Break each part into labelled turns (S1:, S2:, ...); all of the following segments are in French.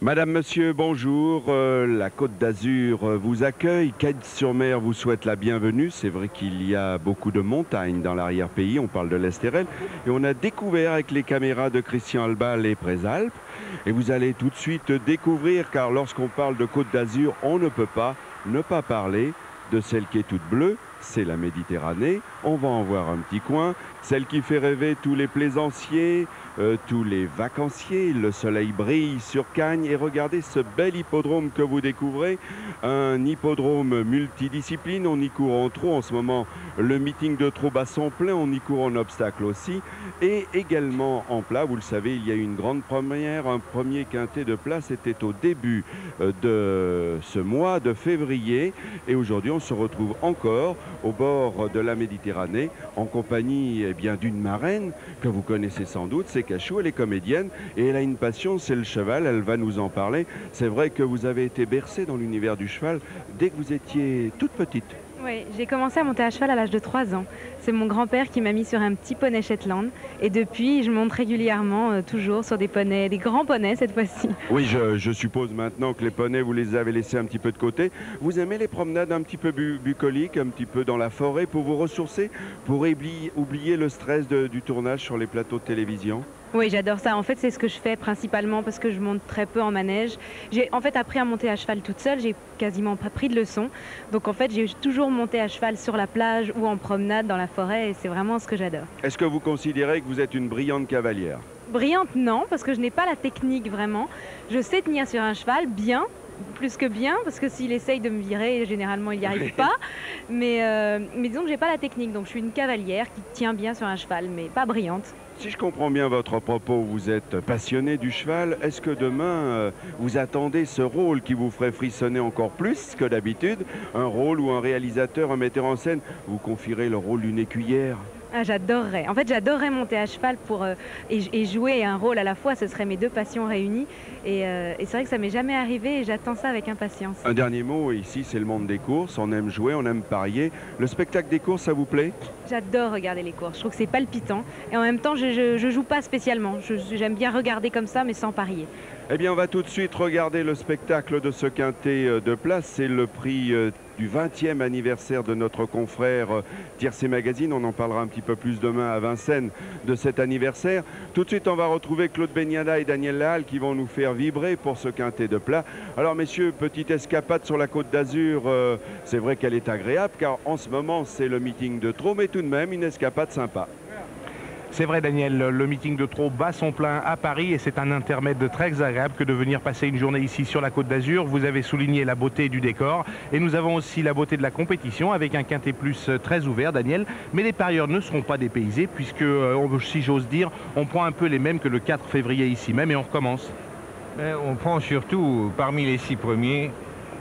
S1: Madame, monsieur, bonjour. La Côte d'Azur vous accueille. Cagnes-sur-Mer vous souhaite la bienvenue. C'est vrai qu'il y a beaucoup de montagnes dans l'arrière-pays. On parle de l'Estérel. Et on a découvert avec les caméras de Christian Alba les Présalpes. Et vous allez tout de suite découvrir, car lorsqu'on parle de Côte d'Azur, on ne peut pas ne pas parler de celle qui est toute bleue. C'est la Méditerranée. On va en voir un petit coin. Celle qui fait rêver tous les plaisanciers, tous les vacanciers. Le soleil brille sur Cagnes et regardez ce bel hippodrome que vous découvrez. Un hippodrome multidiscipline. On y court en trot en ce moment. Le meeting de trot bat son plein. On y court en obstacle aussi. Et également en plat. Vous le savez, il y a eu une grande première. Un premier quintet de plat. C'était au début de ce mois de février. Et aujourd'hui, on se retrouve encore au bord de la Méditerranée en compagnie d'une marraine que vous connaissez sans doute, c'est Cachou. Elle est comédienne et elle a une passion, c'est le cheval. Elle va nous en parler. C'est vrai que vous avez été bercée dans l'univers du cheval dès que vous étiez toute petite.
S2: Oui, j'ai commencé à monter à cheval à l'âge de 3 ans. C'est mon grand-père qui m'a mis sur un petit poney Shetland. Et depuis, je monte régulièrement, toujours sur des poneys, des grands poneys cette fois-ci.
S1: Oui, je suppose maintenant que les poneys, vous les avez laissés un petit peu de côté. Vous aimez les promenades un petit peu bucoliques, un petit peu dans la forêt pour vous ressourcer, pour oublier le stress du tournage sur les plateaux de télévision?
S2: Oui, j'adore ça. En fait, c'est ce que je fais principalement parce que je monte très peu en manège. J'ai en fait appris à monter à cheval toute seule. J'ai quasiment pas pris de leçons. Donc en fait, j'ai toujours monté à cheval sur la plage ou en promenade dans la forêt et c'est vraiment ce que j'adore.
S1: Est-ce que vous considérez que vous êtes une brillante cavalière?
S2: Brillante, non, parce que je n'ai pas la technique vraiment. Je sais tenir sur un cheval bien, plus que bien, parce que s'il essaye de me virer, généralement il n'y arrive pas. Mais disons que j'ai pas la technique, donc je suis une cavalière qui tient bien sur un cheval, mais pas brillante.
S1: Si je comprends bien votre propos, vous êtes passionné du cheval. Est-ce que demain, vous attendez ce rôle qui vous ferait frissonner encore plus que d'habitude? Un rôle où un réalisateur, un metteur en scène vous confierait le rôle d'une écuyère?
S2: Ah, j'adorerais. En fait, j'adorerais monter à cheval et jouer un rôle à la fois. Ce seraient mes deux passions réunies. Et c'est vrai que ça m'est jamais arrivé et j'attends ça avec impatience.
S1: Un dernier mot, ici c'est le monde des courses. On aime jouer, on aime parier. Le spectacle des courses, ça vous plaît?
S2: J'adore regarder les courses. Je trouve que c'est palpitant. Et en même temps, je joue pas spécialement. J'aime bien regarder comme ça, mais sans parier.
S1: Eh bien, on va tout de suite regarder le spectacle de ce quintet de place. C'est le prix du 20e anniversaire de notre confrère Tiercé Magazine. On en parlera un petit peu plus demain à Vincennes de cet anniversaire. Tout de suite, on va retrouver Claude Begnada et Daniel Lahalle qui vont nous faire vibrer pour ce quintet de plat. Alors, messieurs, petite escapade sur la Côte d'Azur. C'est vrai qu'elle est agréable car en ce moment, c'est le meeting de trop, mais tout de même, une escapade sympa.
S3: C'est vrai Daniel, le meeting de trot bat son plein à Paris et c'est un intermède très agréable que de venir passer une journée ici sur la Côte d'Azur. Vous avez souligné la beauté du décor et nous avons aussi la beauté de la compétition avec un quintet plus très ouvert Daniel. Mais les parieurs ne seront pas dépaysés puisque, si j'ose dire, on prend un peu les mêmes que le 4 février ici même et on recommence.
S4: On prend surtout parmi les 6 premiers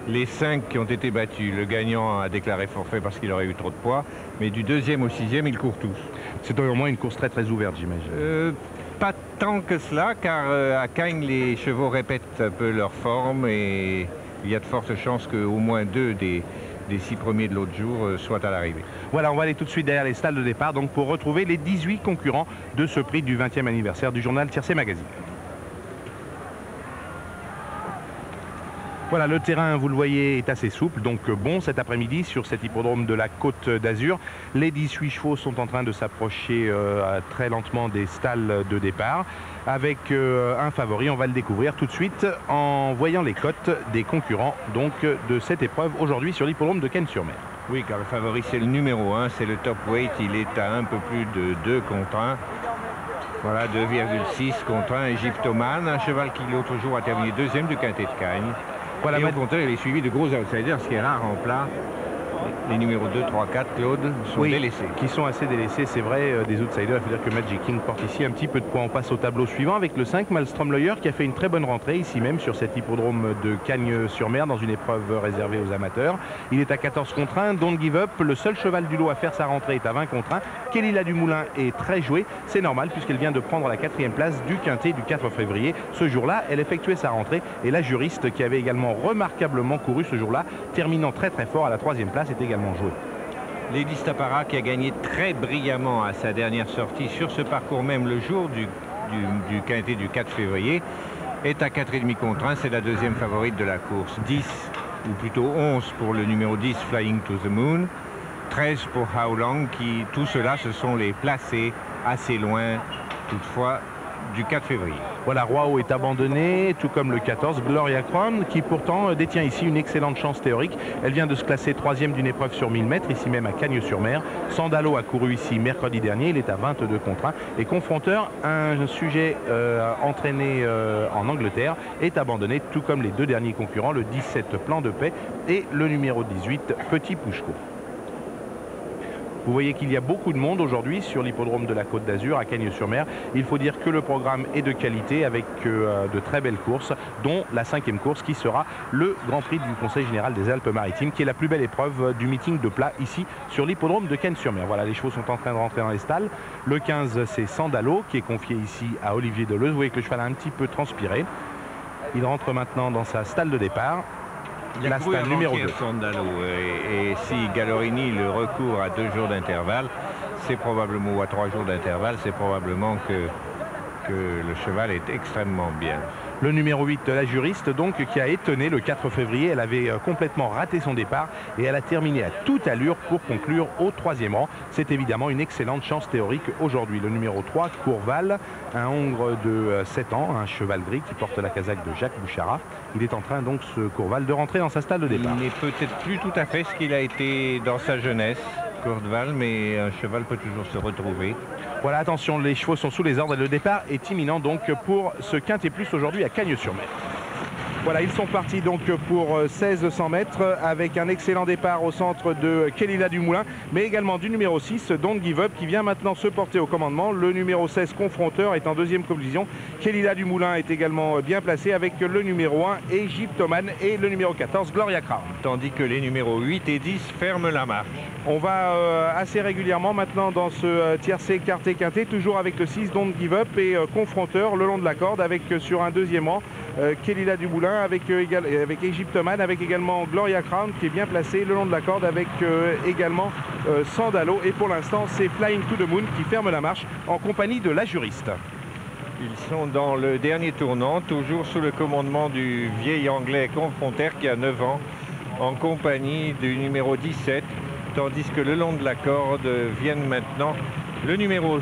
S4: les 5 qui ont été battus. Le gagnant a déclaré forfait parce qu'il aurait eu trop de poids, mais du 2e au 6e, ils courent tous.
S3: C'est au moins une course très ouverte, j'imagine.
S4: Pas tant que cela, car à Cagnes, les chevaux répètent un peu leur forme et il y a de fortes chances qu'au moins 2 des 6 premiers de l'autre jour soient à l'arrivée.
S3: Voilà, on va aller tout de suite derrière les stalles de départ donc pour retrouver les 18 concurrents de ce prix du 20e anniversaire du journal Tiercé Magazine. Voilà, le terrain, vous le voyez, est assez souple, donc bon cet après-midi sur cet hippodrome de la Côte d'Azur. Les 18 chevaux sont en train de s'approcher très lentement des stalles de départ avec un favori. On va le découvrir tout de suite en voyant les cotes des concurrents donc, de cette épreuve aujourd'hui sur l'hippodrome de Cagnes-sur-Mer.
S4: Oui, car le favori, c'est le numéro 1, c'est le top weight. Il est à un peu plus de 2 contre 1. Voilà, 2,6 contre 1, Egyptoman, un cheval qui l'autre jour a terminé 2e du quintet de Cagnes. Voilà, et au contraire, il est suivi de gros outsiders, ce qui est rare en plat. Les numéros 2, 3, 4, Claude, sont délaissés.
S3: Qui sont assez délaissés, c'est vrai, des outsiders. Il faut dire que Magic King porte ici un petit peu de poids. On passe au tableau suivant avec le 5, Malmstrom Lawyer, qui a fait une très bonne rentrée ici même sur cet hippodrome de Cagnes-sur-Mer dans une épreuve réservée aux amateurs. Il est à 14 contre 1, Don't Give Up. Le seul cheval du lot à faire sa rentrée est à 20 contre 1. Kelly du Moulin est très jouée. C'est normal puisqu'elle vient de prendre la 4e place du quintet du 4 février. Ce jour-là, elle effectuait sa rentrée et la juriste qui avait également remarquablement couru ce jour-là, terminant très fort à la 3e place, est également jouée.
S4: Lady Stapara qui a gagné très brillamment à sa dernière sortie sur ce parcours même le jour du quintet du 4 février. est à 4,5 contre 1. C'est la deuxième favorite de la course. 10, ou plutôt 11 pour le numéro 10, Flying to the Moon. 13 pour How Long, qui tout cela, ce sont les placés assez loin, toutefois, du 4 février.
S3: Voilà, Roao est abandonné, tout comme le 14, Gloria Crown, qui pourtant détient ici une excellente chance théorique. Elle vient de se classer 3e d'une épreuve sur 1000 mètres, ici même à Cagnes-sur-Mer. Sandalo a couru ici mercredi dernier, il est à 22 contre 1. Et Confronteur, un sujet entraîné en Angleterre, est abandonné, tout comme les deux derniers concurrents, le 17 Plan de Paix et le numéro 18 Petit Pouchko. Vous voyez qu'il y a beaucoup de monde aujourd'hui sur l'hippodrome de la Côte d'Azur à Cagnes-sur-Mer. Il faut dire que le programme est de qualité avec de très belles courses, dont la 5e course qui sera le Grand Prix du Conseil Général des Alpes-Maritimes, qui est la plus belle épreuve du meeting de plat ici sur l'hippodrome de Cagnes-sur-Mer. Voilà, les chevaux sont en train de rentrer dans les stalles. Le 15, c'est Sandalo qui est confié ici à Olivier Deleuze. Vous voyez que le cheval a un petit peu transpiré. Il rentre maintenant dans sa stalle de départ. La stalle numéro 2.
S4: Sandalo, et si Gallorini le recourt à 2 jours d'intervalle, c'est probablement, ou à 3 jours d'intervalle, c'est probablement que le cheval est extrêmement bien.
S3: Le numéro 8, la juriste, donc, qui a étonné le 4 février. Elle avait complètement raté son départ et elle a terminé à toute allure pour conclure au 3e rang. C'est évidemment une excellente chance théorique aujourd'hui. Le numéro 3, Courval, un hongre de 7 ans, un cheval gris qui porte la casaque de Jacques Bouchara. Il est en train, donc, ce Courval, de rentrer dans sa stalle de départ.
S4: Il n'est peut-être plus tout à fait ce qu'il a été dans sa jeunesse, Courval, mais un cheval peut toujours se retrouver.
S3: Voilà, attention, les chevaux sont sous les ordres et le départ est imminent donc pour ce Quintet Plus aujourd'hui à Cagnes-sur-Mer. Voilà, ils sont partis donc pour 1600 mètres avec un excellent départ au centre de Kelila Dumoulin, mais également du numéro 6, Don't Give Up, qui vient maintenant se porter au commandement. Le numéro 16, Confronteur, est en deuxième collision. Kelila Dumoulin est également bien placé avec le numéro 1, Egyptoman, et le numéro 14, Gloria Crown.
S4: Tandis que les numéros 8 et 10 ferment la marche.
S3: On va assez régulièrement maintenant dans ce tiercé quarté quinté, toujours avec le 6, Don't Give Up, et Confronteur le long de la corde, avec sur un deuxième rang Kelila Dumoulin, avec Egyptoman, avec également Gloria Crown qui est bien placé le long de la corde, avec également Sandalo, et pour l'instant c'est Flying to the Moon qui ferme la marche en compagnie de la juriste.
S4: Ils sont dans le dernier tournant, toujours sous le commandement du vieil anglais Confronteur qui a 9 ans, en compagnie du numéro 17, tandis que le long de la corde viennent maintenant le numéro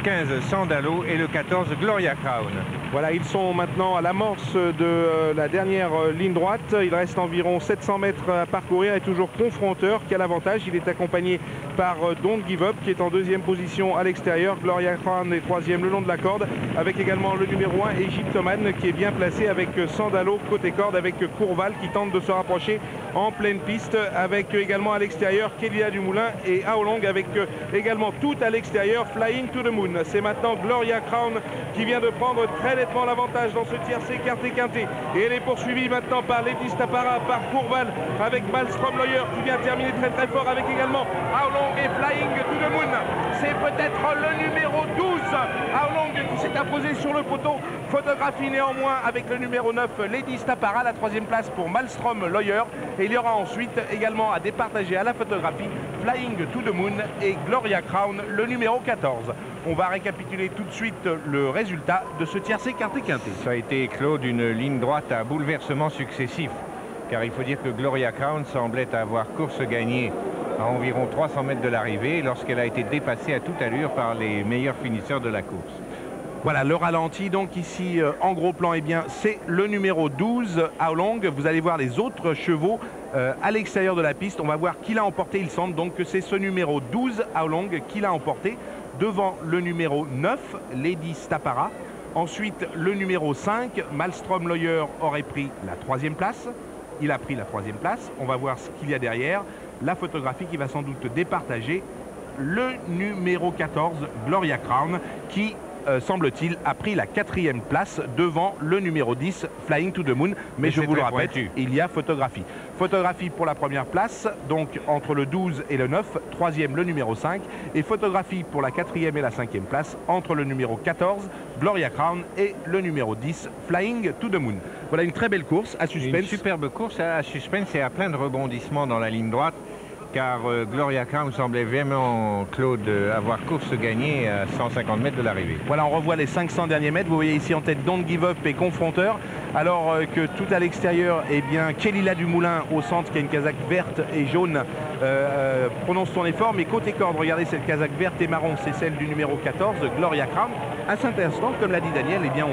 S4: 15 Sandalo et le 14 Gloria Crown.
S3: Voilà, ils sont maintenant à l'amorce de la dernière ligne droite. Il reste environ 700 mètres à parcourir et toujours Confronteur qui a l'avantage. Il est accompagné par Don't Give Up qui est en deuxième position à l'extérieur. Gloria Crown est troisième le long de la corde, avec également le numéro 1 Egyptoman qui est bien placé, avec Sandalo côté corde, avec Courval qui tente de se rapprocher en pleine piste, avec également à l'extérieur Kelila Dumoulin et Aolong, avec également tout à l'extérieur Flying to the Moon. C'est maintenant Gloria Crown qui vient de prendre très nettement l'avantage dans ce tiercé quarté quinté, et elle est poursuivie maintenant par Lady Stapara, par Courval, avec Malstrom Lawyer qui vient terminer très très fort, avec également Aolong et Flying to the Moon. C'est peut-être le numéro 12 Aolong qui s'est imposé sur le poteau. Photographie néanmoins avec le numéro 9 Lady Stapara, la troisième place pour Malstrom Lawyer, et il y aura ensuite également à départager à la photographie Flying to the Moon et Gloria Crown, le numéro 14. On va récapituler tout de suite le résultat de ce tiercé quarté quinté.
S4: Ça a été éclos d'une ligne droite à bouleversements successifs, car il faut dire que Gloria Crown semblait avoir course gagnée à environ 300 mètres de l'arrivée lorsqu'elle a été dépassée à toute allure par les meilleurs finisseurs de la course.
S3: Voilà, le ralenti donc ici en gros plan, eh bien c'est le numéro 12 Aolong. Vous allez voir les autres chevaux à l'extérieur de la piste. On va voir qui l'a emporté. Il semble donc que c'est ce numéro 12 Aolong qui l'a emporté, devant le numéro 9 Lady Stapara. Ensuite le numéro 5 Malstrom Lawyer aurait pris la troisième place. Il a pris la troisième place. On va voir ce qu'il y a derrière. La photographie qui va sans doute départager le numéro 14 Gloria Crown qui semble-t-il a pris la quatrième place devant le numéro 10 Flying to the Moon, mais je vous le rappelle, il y a photographie. Photographie pour la première place, donc entre le 12 et le 9, troisième le numéro 5, et photographie pour la quatrième et la cinquième place entre le numéro 14 Gloria Crown et le numéro 10 Flying to the Moon. Voilà une très belle course à suspense.
S4: Une superbe course à suspense et à plein de rebondissements dans la ligne droite. car Gloria Crown semblait vraiment, Claude, avoir course gagnée à 150 mètres de l'arrivée.
S3: Voilà, on revoit les 500 derniers mètres. Vous voyez ici en tête Don't Give Up et Confronteur, alors que tout à l'extérieur, eh bien, Kelila Dumoulin au centre, qui a une casaque verte et jaune, prononce son effort. Mais côté corde, regardez cette casaque verte et marron, c'est celle du numéro 14, Gloria Crown. À cet instant, comme l'a dit Daniel, eh bien,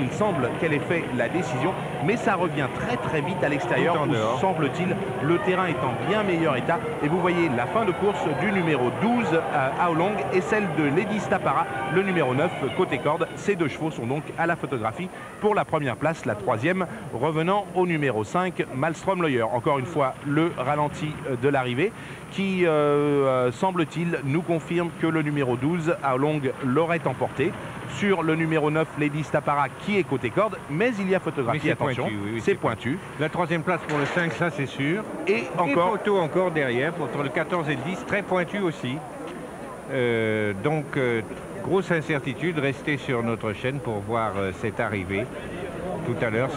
S3: il semble qu'elle ait fait la décision, mais ça revient très vite à l'extérieur, où semble-t-il le terrain est en bien meilleur état. Et vous voyez la fin de course du numéro 12 à Aolong et celle de Lady Stapara, le numéro 9 côté corde. Ces deux chevaux sont donc à la photographie pour la première place, la troisième revenant au numéro 5, Malmstrom Lawyer. Encore une fois, le ralenti de l'arrivée qui, semble-t-il, nous confirme que le numéro 12, Aolong, l'aurait emporté sur le numéro 9, Lady Stapara, qui est côté corde, mais il y a photographie, attention, c'est pointu.
S4: La troisième place pour le 5, ça c'est sûr.
S3: Et encore
S4: Poteau encore derrière, entre le 14 et le 10, très pointu aussi. Grosse incertitude, restez sur notre chaîne pour voir cette arrivée tout à l'heure.